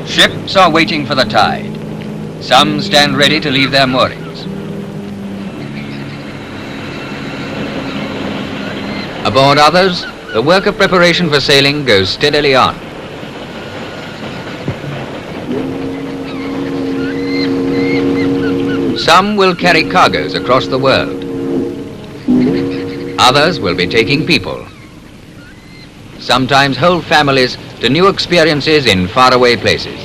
Ships are waiting for the tide. Some stand ready to leave their moorings. Aboard others, the work of preparation for sailing goes steadily on. Some will carry cargoes across the world. Others will be taking people, sometimes whole families, to new experiences in faraway places.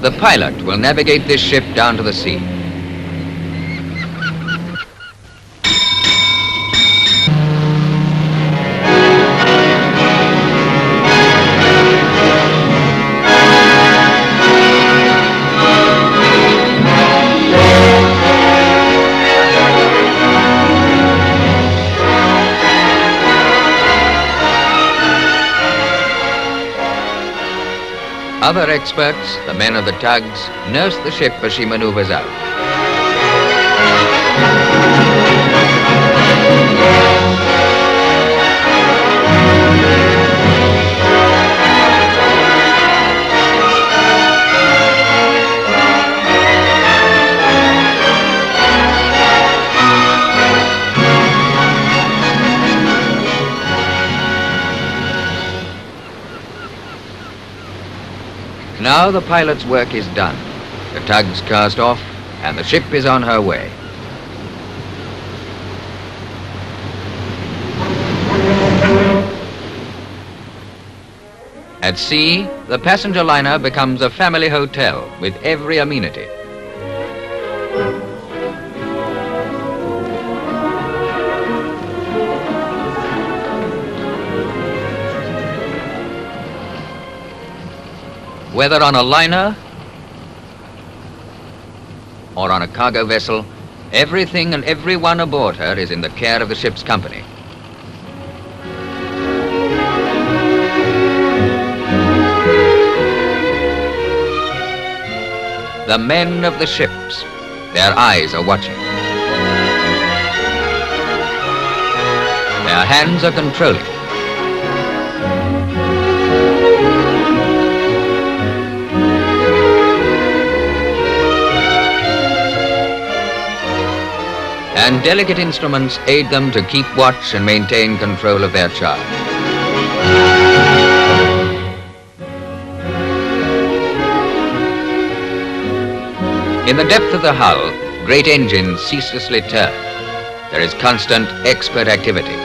The pilot will navigate this ship down to the sea. Other experts, the men of the tugs, nurse the ship as she maneuvers out. Now the pilot's work is done. The tug's cast off and the ship is on her way. At sea, the passenger liner becomes a family hotel with every amenity. Whether on a liner or on a cargo vessel, everything and everyone aboard her is in the care of the ship's company. The men of the ships, their eyes are watching. Their hands are controlling. And delicate instruments aid them to keep watch and maintain control of their charge. In the depth of the hull, great engines ceaselessly turn. There is constant expert activity.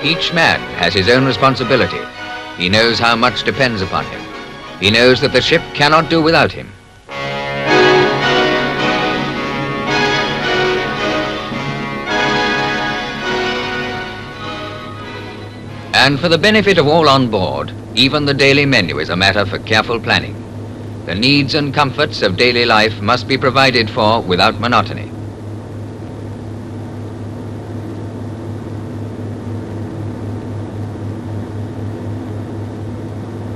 Each man has his own responsibility. He knows how much depends upon him. He knows that the ship cannot do without him. And for the benefit of all on board, even the daily menu is a matter for careful planning. The needs and comforts of daily life must be provided for without monotony.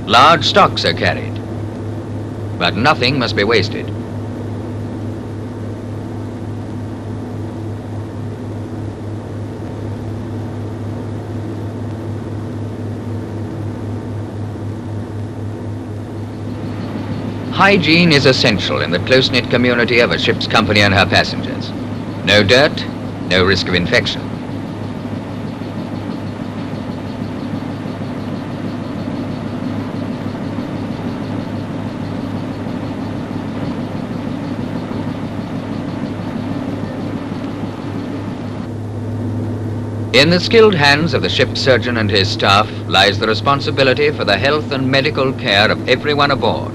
Large stocks are carried, but nothing must be wasted. Hygiene is essential in the close-knit community of a ship's company and her passengers. No dirt, no risk of infection. In the skilled hands of the ship's surgeon and his staff lies the responsibility for the health and medical care of everyone aboard.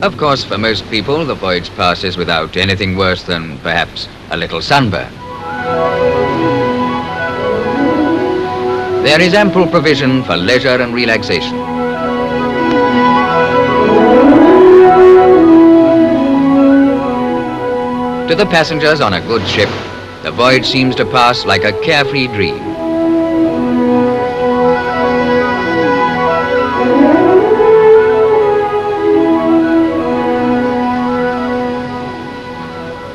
Of course, for most people, the voyage passes without anything worse than, perhaps, a little sunburn. There is ample provision for leisure and relaxation. To the passengers on a good ship, the voyage seems to pass like a carefree dream.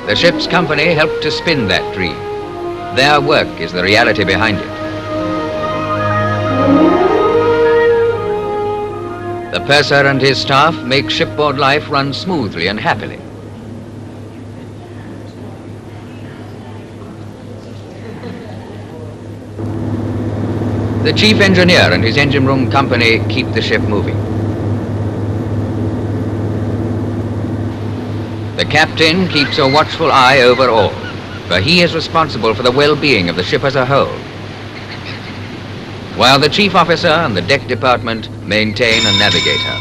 The ship's company helped to spin that dream. Their work is the reality behind it. The purser and his staff make shipboard life run smoothly and happily. The chief engineer and his engine room company keep the ship moving. The captain keeps a watchful eye over all, for he is responsible for the well-being of the ship as a whole, while the chief officer and the deck department maintain and navigate her.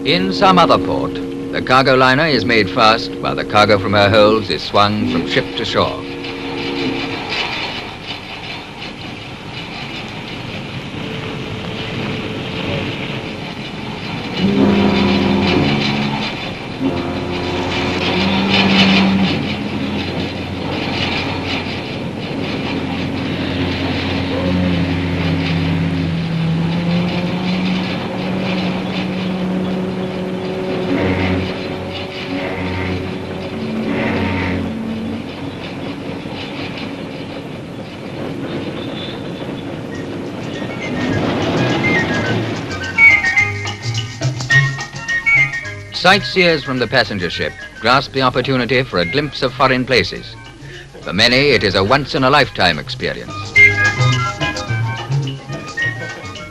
In some other port, the cargo liner is made fast while the cargo from her holds is swung from ship to shore. Sightseers from the passenger ship grasp the opportunity for a glimpse of foreign places. For many, it is a once-in-a-lifetime experience.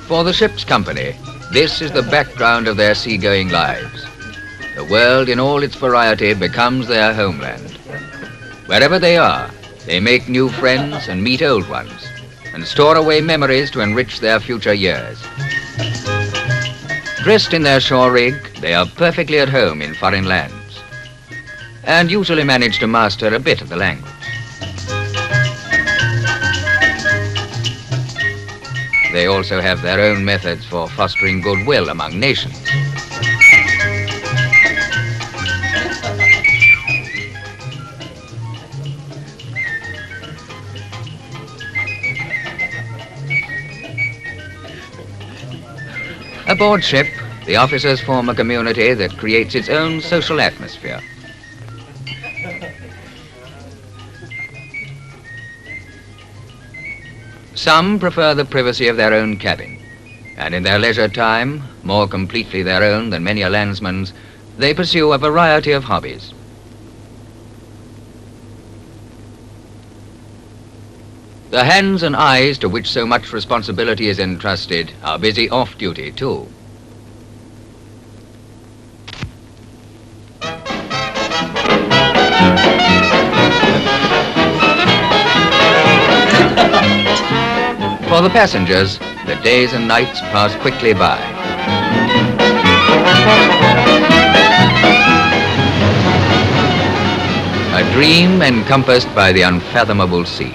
For the ship's company, this is the background of their seagoing lives. The world in all its variety becomes their homeland. Wherever they are, they make new friends and meet old ones, and store away memories to enrich their future years. Dressed in their shore rig, they are perfectly at home in foreign lands, and usually manage to master a bit of the language. They also have their own methods for fostering goodwill among nations. Aboard ship, the officers form a community that creates its own social atmosphere. Some prefer the privacy of their own cabin, and in their leisure time, more completely their own than many a landsman's, they pursue a variety of hobbies. The hands and eyes to which so much responsibility is entrusted are busy off-duty too. For the passengers, the days and nights pass quickly by. A dream encompassed by the unfathomable sea.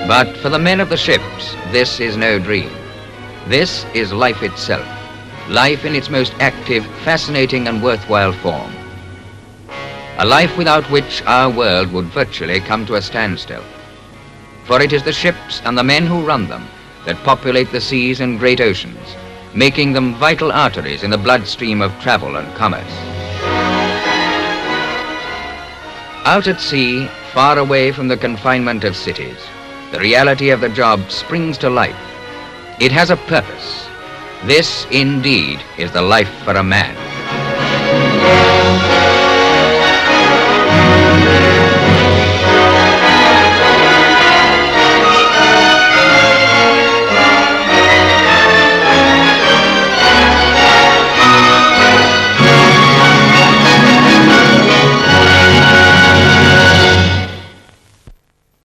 But for the men of the ships, this is no dream. This is life itself, life in its most active, fascinating and worthwhile form. A life without which our world would virtually come to a standstill. For it is the ships and the men who run them that populate the seas and great oceans, making them vital arteries in the bloodstream of travel and commerce. Out at sea, far away from the confinement of cities, the reality of the job springs to life. It has a purpose. This, indeed, is the life for a man.